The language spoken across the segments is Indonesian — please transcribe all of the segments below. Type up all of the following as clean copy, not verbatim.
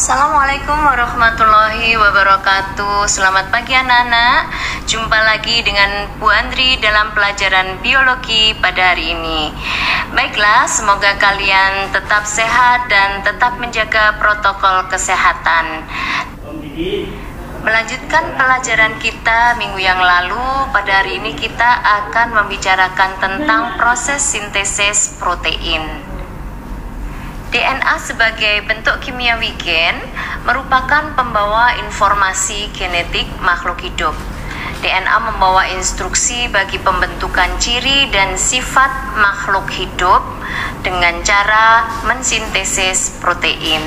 Assalamualaikum warahmatullahi wabarakatuh. Selamat pagi anak-anak. Jumpa lagi dengan Bu Andri dalam pelajaran biologi pada hari ini. Baiklah, semoga kalian tetap sehat dan tetap menjaga protokol kesehatan. Melanjutkan pelajaran kita minggu yang lalu, pada hari ini kita akan membicarakan tentang proses sintesis protein. DNA sebagai bentuk kimiawi gen merupakan pembawa informasi genetik makhluk hidup. DNA membawa instruksi bagi pembentukan ciri dan sifat makhluk hidup dengan cara mensintesis protein.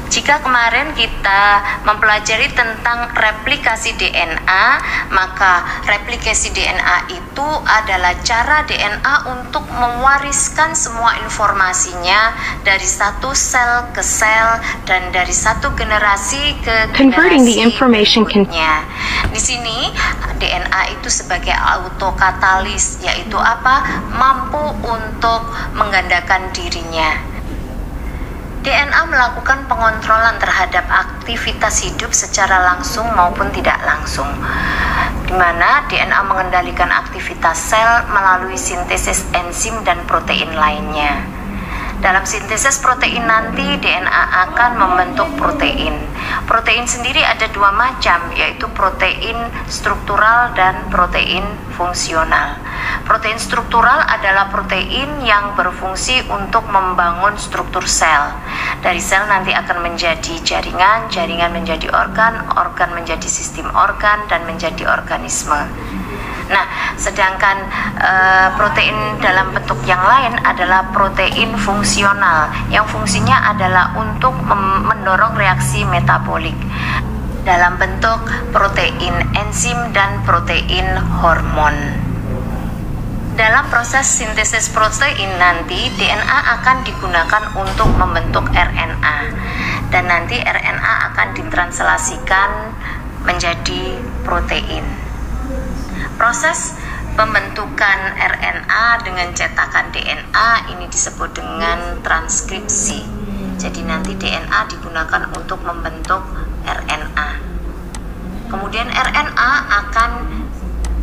Jika kemarin kita mempelajari tentang replikasi DNA, maka replikasi DNA itu adalah cara DNA untuk mewariskan semua informasinya dari satu sel ke sel dan dari satu generasi ke generasi berikutnya. Di sini DNA itu sebagai autokatalis, yaitu apa? Mampu untuk menggandakan dirinya. DNA melakukan pengontrolan terhadap aktivitas hidup secara langsung maupun tidak langsung, di mana DNA mengendalikan aktivitas sel melalui sintesis enzim dan protein lainnya. Dalam sintesis protein nanti DNA akan membentuk protein. Protein sendiri ada dua macam, yaitu protein struktural dan protein fungsional. Protein struktural adalah protein yang berfungsi untuk membangun struktur sel. Dari sel nanti akan menjadi jaringan, jaringan menjadi organ, organ menjadi sistem organ, dan menjadi organisme. Nah, sedangkan protein dalam bentuk yang lain adalah protein fungsional, yang fungsinya adalah untuk mendorong reaksi metabolik dalam bentuk protein enzim dan protein hormon. Dalam proses sintesis protein nanti DNA akan digunakan untuk membentuk RNA, dan nanti RNA akan ditranslasikan menjadi protein. Proses pembentukan RNA dengan cetakan DNA ini disebut dengan transkripsi. Jadi nanti DNA digunakan untuk membentuk RNA. Kemudian RNA akan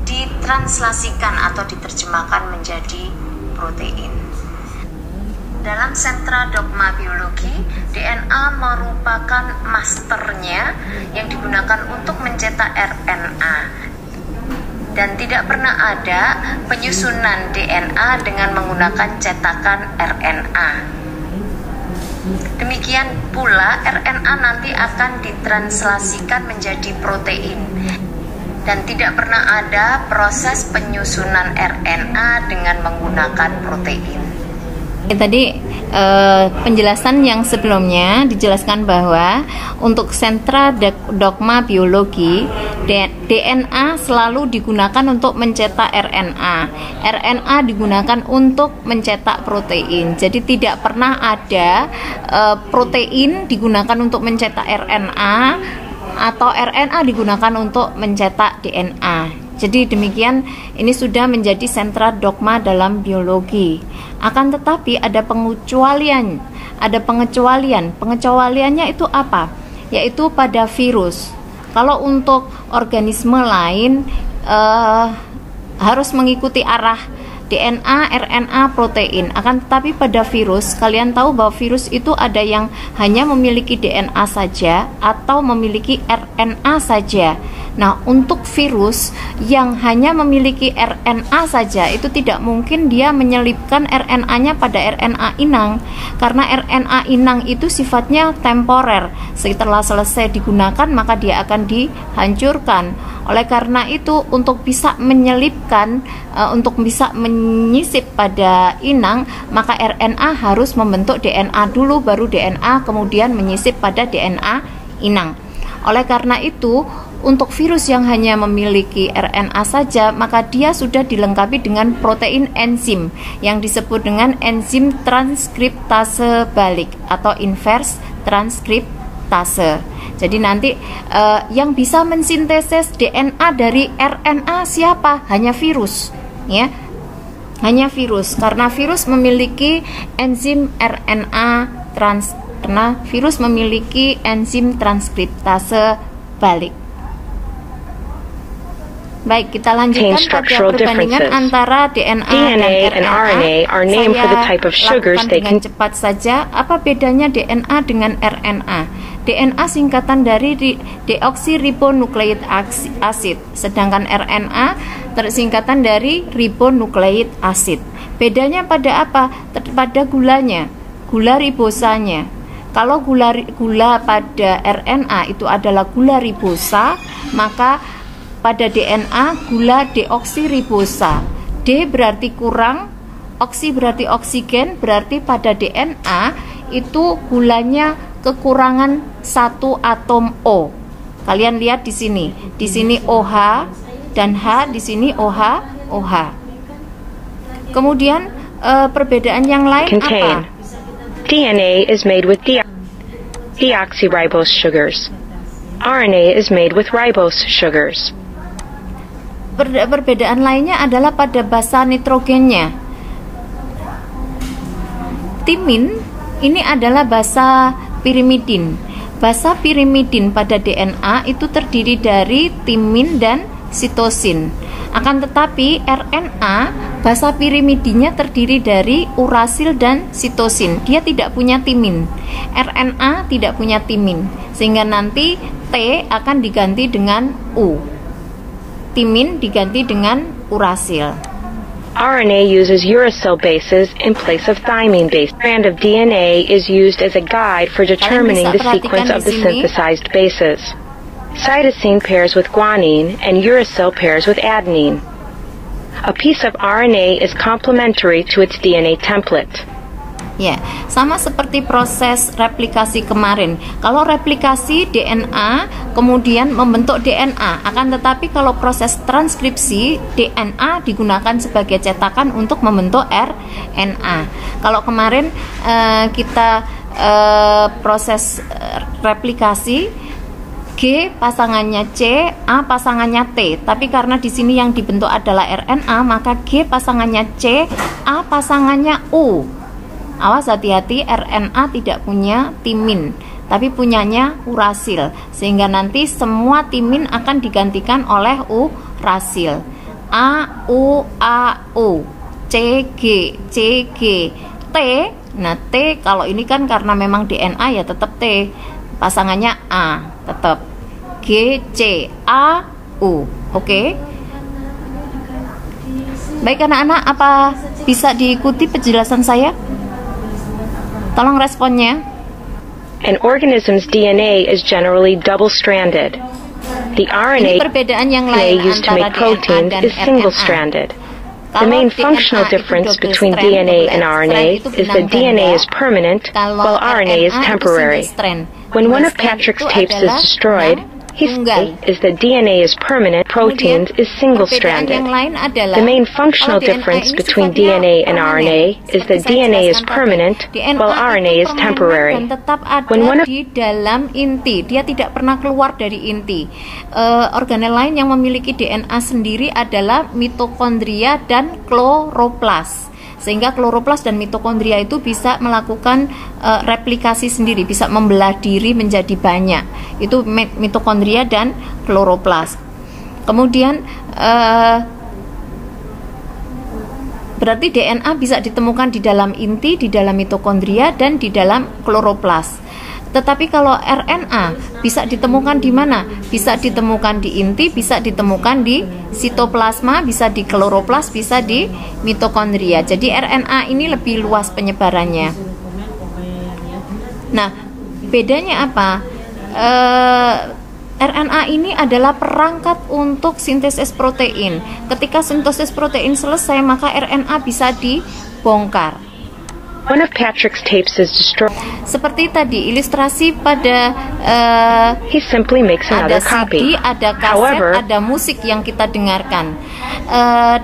ditranslasikan atau diterjemahkan menjadi protein. Dalam sentra dogma biologi, DNA merupakan masternya yang digunakan untuk mencetak RNA. Dan tidak pernah ada penyusunan DNA dengan menggunakan cetakan RNA. Demikian pula RNA nanti akan ditranslasikan menjadi protein. Dan tidak pernah ada proses penyusunan RNA dengan menggunakan protein. Tadi penjelasan yang sebelumnya dijelaskan bahwa untuk sentra dogma biologi, DNA selalu digunakan untuk mencetak RNA. RNA digunakan untuk mencetak protein. Jadi tidak pernah ada protein digunakan untuk mencetak RNA atau RNA digunakan untuk mencetak DNA. Jadi demikian, ini sudah menjadi sentra dogma dalam biologi. Akan tetapi ada pengecualian. Pengecualiannya itu apa? Yaitu pada virus. Kalau untuk organisme lain harus mengikuti arah DNA, RNA, protein. Akan tetapi pada virus, kalian tahu bahwa virus itu ada yang hanya memiliki DNA saja atau memiliki RNA saja. Nah, untuk virus yang hanya memiliki RNA saja, itu tidak mungkin dia menyelipkan RNA-nya pada RNA inang, karena RNA inang itu sifatnya temporer. Setelah selesai digunakan, maka dia akan dihancurkan. Oleh karena itu, untuk bisa menyelipkan, untuk bisa menyisip pada inang, maka RNA harus membentuk DNA dulu, baru DNA kemudian menyisip pada DNA inang. Oleh karena itu, untuk virus yang hanya memiliki RNA saja, maka dia sudah dilengkapi dengan protein enzim yang disebut dengan enzim transkriptase balik atau inverse transkriptase. Jadi nanti yang bisa mensintesis DNA dari RNA siapa? Hanya virus, ya. Hanya virus, karena virus memiliki enzim RNA karena virus memiliki enzim transkriptase balik. Baik, kita lanjutkan pada perbandingan antara DNA dan RNA. are named for the type of sugars they dengan cepat saja. Apa bedanya DNA dengan RNA? DNA singkatan dari deoksiribonukleik acid, sedangkan RNA tersingkatan dari ribonukleik acid. Bedanya pada apa? Pada gulanya, gula ribosanya. Kalau gula pada RNA itu adalah gula ribosa, maka pada DNA gula deoksiribosa. D berarti kurang, oksi berarti oksigen, berarti pada DNA itu gulanya kekurangan satu atom O. Kalian lihat di sini. Di sini OH dan H, di sini OH, OH. Kemudian perbedaan yang lain apa? DNA is made with deoxyribose sugars. RNA is made with ribose sugars. Perbedaan lainnya adalah pada basa nitrogennya. Timin ini adalah basa pirimidin. Basa pirimidin pada DNA itu terdiri dari timin dan sitosin. Akan tetapi RNA basa pirimidinnya terdiri dari urasil dan sitosin. Dia tidak punya timin. RNA tidak punya timin, sehingga nanti T akan diganti dengan U. Timin diganti dengan urasil. RNA uses uracil bases in place of thymine base. Strand of DNA is used as a guide for determining the sequence of the synthesized bases. Cytosine pairs with guanine and uracil pairs with adenine. A piece of RNA is complementary to its DNA template. Ya, sama seperti proses replikasi kemarin. Kalau replikasi DNA kemudian membentuk DNA, akan tetapi kalau proses transkripsi DNA digunakan sebagai cetakan untuk membentuk RNA. Kalau kemarin kita proses replikasi G pasangannya C, A pasangannya T. Tapi karena di sini yang dibentuk adalah RNA, maka G pasangannya C, A pasangannya U. Awas, hati-hati, RNA tidak punya timin, tapi punyanya urasil, sehingga nanti semua timin akan digantikan oleh urasil. A, U, A, U, C, G, C, G, T. Nah, T kalau ini kan karena memang DNA ya tetap T, pasangannya A, tetap G, C, A, U. Oke? Baik anak-anak, apa bisa diikuti penjelasan saya? Tolong responnya. An organism's DNA is generally double-stranded. The RNA perbedaan yang lain used to make proteins is single-stranded. The main functional difference between DNA and RNA is that DNA is permanent, while RNA is temporary. When one of Patrick's tapes is destroyed, his state is that DNA is permanent, proteins is single-stranded. The main functional difference between DNA and RNA is that DNA is permanent, while RNA is temporary. When one of di dalam inti, dia tidak pernah keluar dari inti. Organel lain yang memiliki DNA sendiri adalah mitokondria dan kloroplas. Sehingga kloroplas dan mitokondria itu bisa melakukan replikasi sendiri, bisa membelah diri menjadi banyak. Itu mitokondria dan kloroplas. Kemudian berarti DNA bisa ditemukan di dalam inti, di dalam mitokondria, dan di dalam kloroplas. Tetapi kalau RNA bisa ditemukan di mana? Bisa ditemukan di inti, bisa ditemukan di sitoplasma, bisa di kloroplas, bisa di mitokondria. Jadi RNA ini lebih luas penyebarannya. Nah, bedanya apa? RNA ini adalah perangkat untuk sintesis protein. Ketika sintesis protein selesai, maka RNA bisa dibongkar. One of Patrick's tapes is destroyed. Seperti tadi ilustrasi pada he simply makes another copy. Ada kaset, However, ada musik yang kita dengarkan.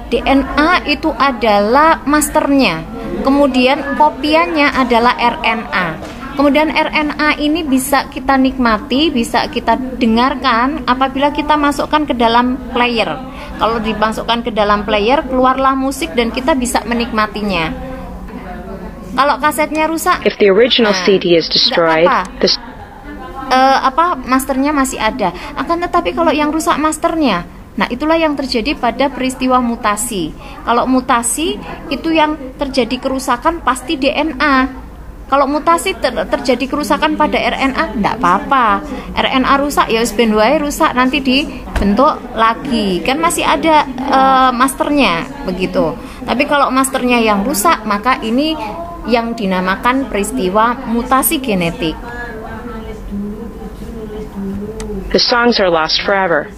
DNA itu adalah masternya. Kemudian kopiannya adalah RNA. Kemudian RNA ini bisa kita nikmati, bisa kita dengarkan apabila kita masukkan ke dalam player. Kalau dimasukkan ke dalam player, keluarlah musik dan kita bisa menikmatinya. Kalau kasetnya rusak, if the original CD is destroyed, masternya masih ada. Akan tetapi kalau yang rusak masternya, nah itulah yang terjadi pada peristiwa mutasi. Kalau mutasi itu yang terjadi kerusakan pasti DNA. Kalau mutasi terjadi kerusakan pada RNA, enggak apa-apa. RNA rusak, ya ben wae rusak, nanti dibentuk lagi. Kan masih ada masternya, begitu. Tapi kalau masternya yang rusak, maka ini yang dinamakan peristiwa mutasi genetik. The songs are lost forever.